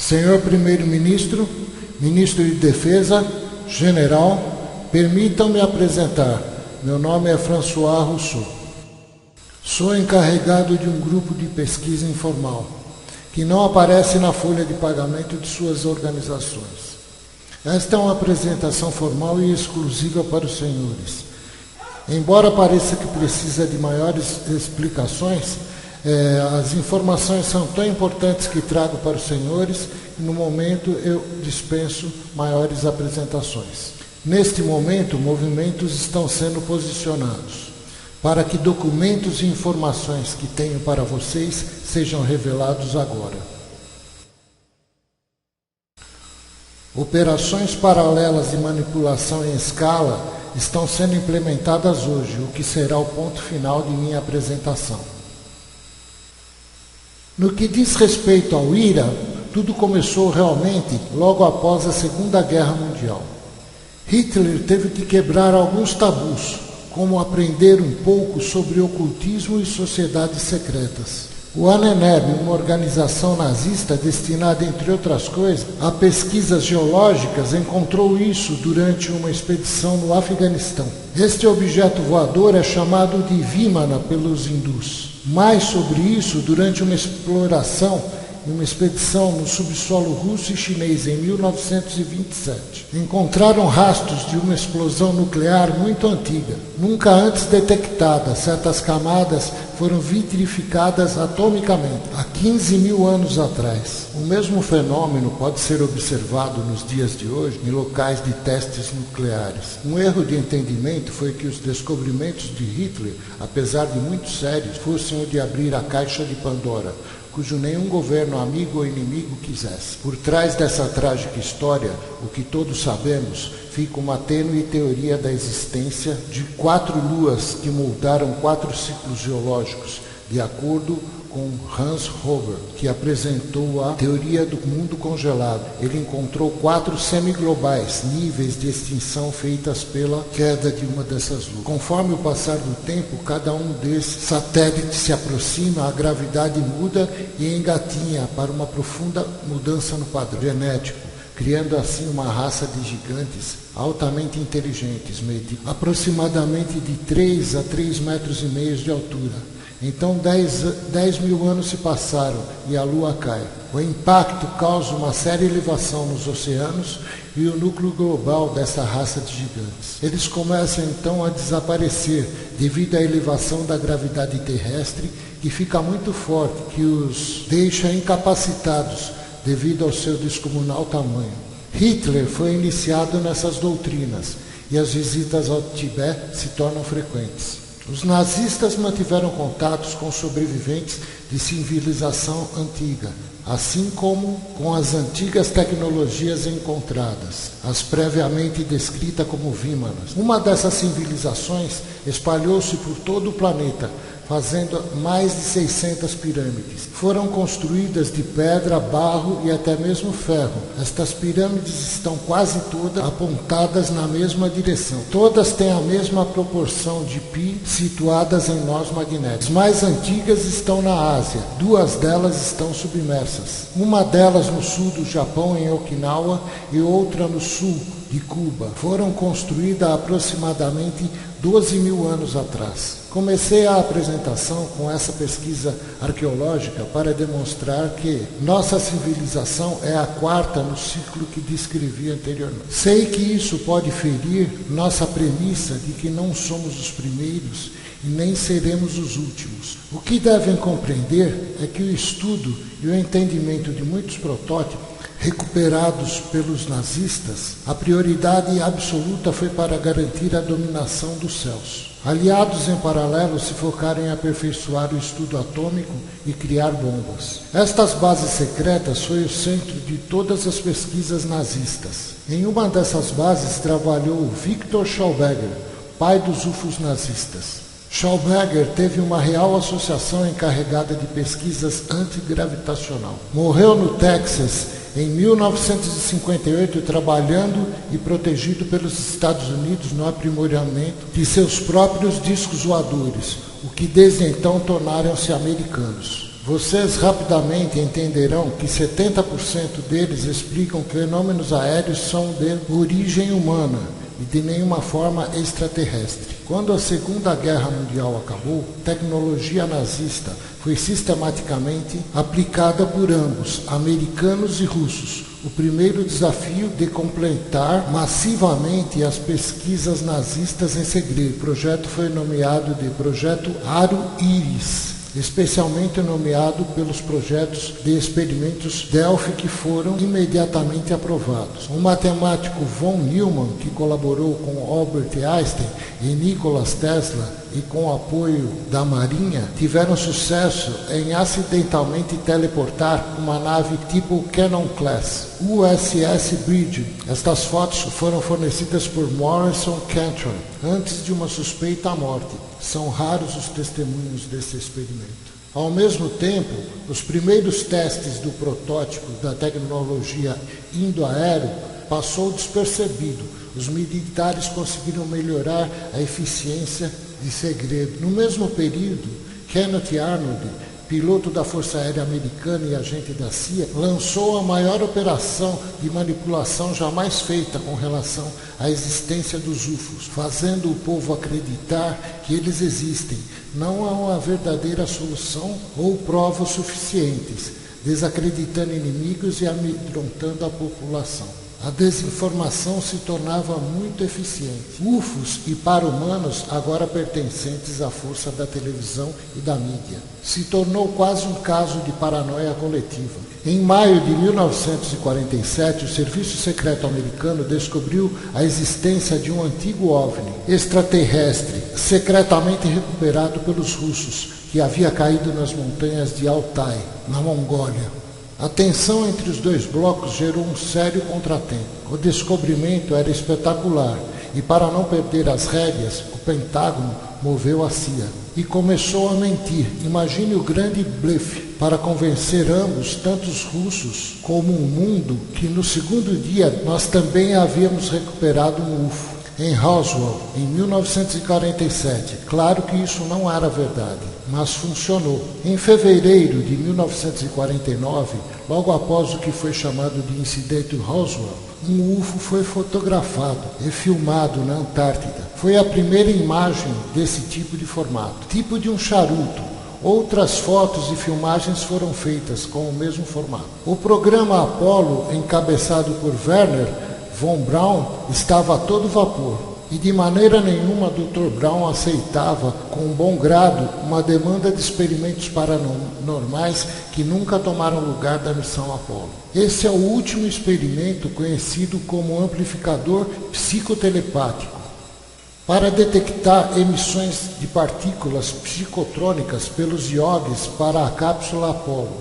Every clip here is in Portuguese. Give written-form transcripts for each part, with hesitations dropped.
Senhor Primeiro-Ministro, Ministro de Defesa, General, permitam-me apresentar. Meu nome é François Rousseau. Sou encarregado de um grupo de pesquisa informal, que não aparece na folha de pagamento de suas organizações. Esta é uma apresentação formal e exclusiva para os senhores. Embora pareça que precisa de maiores explicações, as informações são tão importantes que trago para os senhores e no momento eu dispenso maiores apresentações. Neste momento, movimentos estão sendo posicionados para que documentos e informações que tenho para vocês sejam revelados agora. Operações paralelas de manipulação em escala estão sendo implementadas hoje, o que será o ponto final de minha apresentação. No que diz respeito ao IRA, tudo começou realmente logo após a Segunda Guerra Mundial. Hitler teve que quebrar alguns tabus, como aprender um pouco sobre ocultismo e sociedades secretas. O ANNERB, uma organização nazista destinada, entre outras coisas, a pesquisas geológicas, encontrou isso durante uma expedição no Afeganistão. Este objeto voador é chamado de Vimana pelos hindus. Mais sobre isso durante uma exploração em uma expedição no subsolo russo e chinês em 1927. Encontraram rastros de uma explosão nuclear muito antiga, nunca antes detectada. Certas camadas foram vitrificadas atomicamente, há 15 mil anos atrás. O mesmo fenômeno pode ser observado nos dias de hoje em locais de testes nucleares. Um erro de entendimento foi que os descobrimentos de Hitler, apesar de muito sérios, fossem o de abrir a caixa de Pandora, cujo nenhum governo amigo ou inimigo quisesse. Por trás dessa trágica história, o que todos sabemos, fica uma tênue teoria da existência de 4 luas que moldaram 4 ciclos geológicos, de acordo com Hans Hover, que apresentou a teoria do mundo congelado. Ele encontrou 4 semiglobais, níveis de extinção feitas pela queda de uma dessas luas. Conforme o passar do tempo, cada um desses satélites se aproxima, a gravidade muda e engatinha para uma profunda mudança no padrão genético, criando assim uma raça de gigantes altamente inteligentes, medindo aproximadamente de 3 a 3,5 metros de altura. Então 10 mil anos se passaram e a Lua cai. O impacto causa uma séria elevação nos oceanos e o núcleo global dessa raça de gigantes. Eles começam então a desaparecer devido à elevação da gravidade terrestre, que fica muito forte, que os deixa incapacitados devido ao seu descomunal tamanho. Hitler foi iniciado nessas doutrinas e as visitas ao Tibete se tornam frequentes. Os nazistas mantiveram contatos com sobreviventes de civilização antiga, assim como com as antigas tecnologias encontradas, as previamente descritas como Vímanas. Uma dessas civilizações espalhou-se por todo o planeta, fazendo mais de 600 pirâmides. Foram construídas de pedra, barro e até mesmo ferro. Estas pirâmides estão quase todas apontadas na mesma direção. Todas têm a mesma proporção de π, situadas em nós magnéticos. As mais antigas estão na Ásia. 2 delas estão submersas. Uma delas no sul do Japão, em Okinawa, e outra no sul de Cuba. Foram construídas há aproximadamente 12 mil anos atrás. Comecei a apresentação com essa pesquisa arqueológica para demonstrar que nossa civilização é a 4ª no ciclo que descrevi anteriormente. Sei que isso pode ferir nossa premissa de que não somos os primeiros e nem seremos os últimos. O que devem compreender é que o estudo e o entendimento de muitos protótipos recuperados pelos nazistas, a prioridade absoluta foi para garantir a dominação dos céus. Aliados em paralelo se focaram em aperfeiçoar o estudo atômico e criar bombas. Estas bases secretas foi o centro de todas as pesquisas nazistas. Em uma dessas bases trabalhou Victor Schauberger, pai dos UFOs nazistas. Schauberger teve uma real associação encarregada de pesquisas antigravitacional. Morreu no Texas em 1958, trabalhando e protegido pelos Estados Unidos no aprimoramento de seus próprios discos voadores, o que desde então tornaram-se americanos. Vocês rapidamente entenderão que 70% deles explicam que fenômenos aéreos são de origem humana e de nenhuma forma extraterrestre. Quando a Segunda Guerra Mundial acabou, a tecnologia nazista foi sistematicamente aplicada por ambos, americanos e russos. O primeiro desafio de completar massivamente as pesquisas nazistas em segredo. O projeto foi nomeado de Projeto Aro Iris, especialmente nomeado pelos projetos de experimentos Delphi que foram imediatamente aprovados. O matemático von Neumann, que colaborou com Albert Einstein e Nikola Tesla e com o apoio da Marinha, tiveram sucesso em acidentalmente teleportar uma nave tipo Cannon Class, USS Bridge. Estas fotos foram fornecidas por Morrison Cantor antes de uma suspeita morte. São raros os testemunhos desse experimento. Ao mesmo tempo, os primeiros testes do protótipo da tecnologia indo-aéreo passou despercebido. Os militares conseguiram melhorar a eficiência de segredo. No mesmo período, Kenneth Arnold, piloto da Força Aérea Americana e agente da CIA, lançou a maior operação de manipulação jamais feita com relação à existência dos UFOs, fazendo o povo acreditar que eles existem. Não há uma verdadeira solução ou provas suficientes, desacreditando inimigos e amedrontando a população. A desinformação se tornava muito eficiente. UFOs e para-humanos, agora pertencentes à força da televisão e da mídia, se tornou quase um caso de paranoia coletiva. Em maio de 1947, o Serviço Secreto Americano descobriu a existência de um antigo OVNI extraterrestre, secretamente recuperado pelos russos, que havia caído nas montanhas de Altai, na Mongólia. A tensão entre os dois blocos gerou um sério contratempo. O descobrimento era espetacular e, para não perder as rédeas, o Pentágono moveu a CIA e começou a mentir. Imagine o grande blefe para convencer ambos, tanto os russos como o mundo, que no segundo dia nós também havíamos recuperado um UFO em Roswell, em 1947. Claro que isso não era verdade, mas funcionou. Em fevereiro de 1949, logo após o que foi chamado de Incidente Roswell, um UFO foi fotografado e filmado na Antártida. Foi a primeira imagem desse tipo de formato, tipo de um charuto. Outras fotos e filmagens foram feitas com o mesmo formato. O programa Apollo, encabeçado por Werner von Braun, estava a todo vapor, e de maneira nenhuma Dr. Braun aceitava com bom grado uma demanda de experimentos paranormais que nunca tomaram lugar da missão Apollo. Esse é o último experimento conhecido como amplificador psicotelepático, para detectar emissões de partículas psicotrônicas pelos iogues para a cápsula Apollo.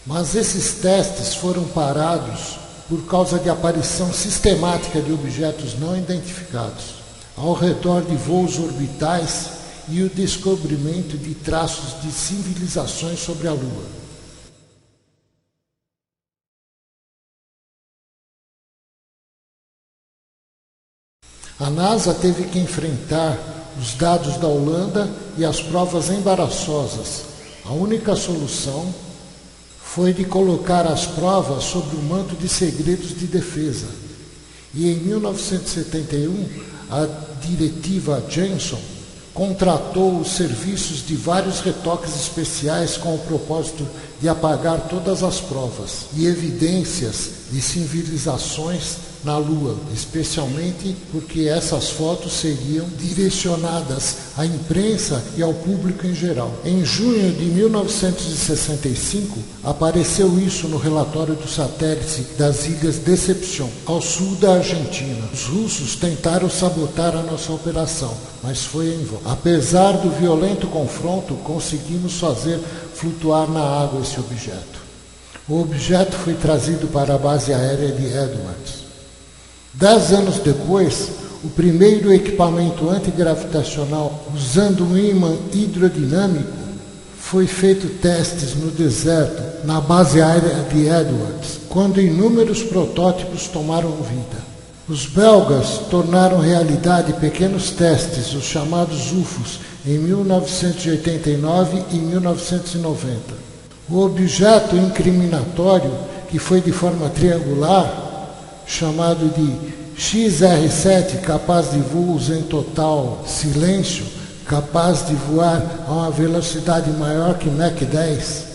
Mas esses testes foram parados por causa de aparição sistemática de objetos não identificados ao redor de voos orbitais e o descobrimento de traços de civilizações sobre a Lua. A NASA teve que enfrentar os dados da Holanda e as provas embaraçosas. A única solução foi de colocar as provas sobre o manto de segredos de defesa. E em 1971, a diretiva Jameson contratou os serviços de vários retoques especiais com o propósito de apagar todas as provas e evidências de civilizações na Lua, especialmente porque essas fotos seriam direcionadas à imprensa e ao público em geral. Em junho de 1965, apareceu isso no relatório do satélite das Ilhas Deception, ao sul da Argentina. Os russos tentaram sabotar a nossa operação, mas foi em vão. Apesar do violento confronto, conseguimos fazer flutuar na água esse objeto. O objeto foi trazido para a base aérea de Edwards. 10 anos depois, o primeiro equipamento antigravitacional usando um ímã hidrodinâmico foi feito testes no deserto, na base aérea de Edwards, quando inúmeros protótipos tomaram vida. Os belgas tornaram realidade pequenos testes, os chamados UFOs, em 1989 e 1990. O objeto incriminatório, que foi de forma triangular, chamado de XR7, capaz de voos em total silêncio, capaz de voar a uma velocidade maior que Mach 10.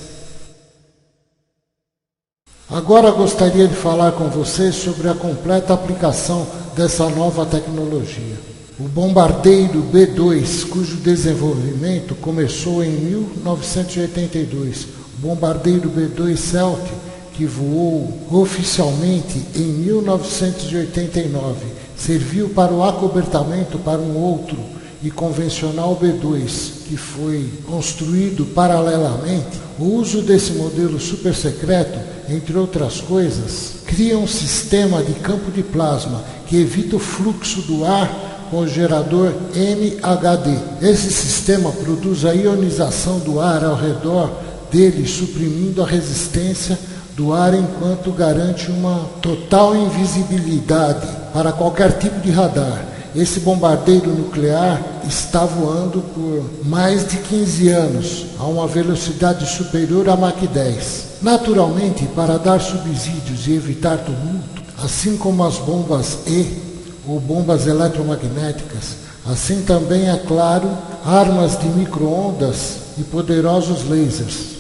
Agora gostaria de falar com vocês sobre a completa aplicação dessa nova tecnologia. O bombardeiro B-2, cujo desenvolvimento começou em 1982, o bombardeiro B-2 Celt, que voou oficialmente em 1989, serviu para o acobertamento para um outro e convencional B-2, que foi construído paralelamente. O uso desse modelo super secreto, entre outras coisas, cria um sistema de campo de plasma que evita o fluxo do ar com o gerador MHD. Esse sistema produz a ionização do ar ao redor dele, suprimindo a resistência do ar enquanto garante uma total invisibilidade para qualquer tipo de radar. Esse bombardeiro nuclear está voando por mais de 15 anos, a uma velocidade superior a Mach 10. Naturalmente, para dar subsídios e evitar tumulto, assim como as bombas E ou bombas eletromagnéticas, assim também, é claro, armas de micro-ondas e poderosos lasers.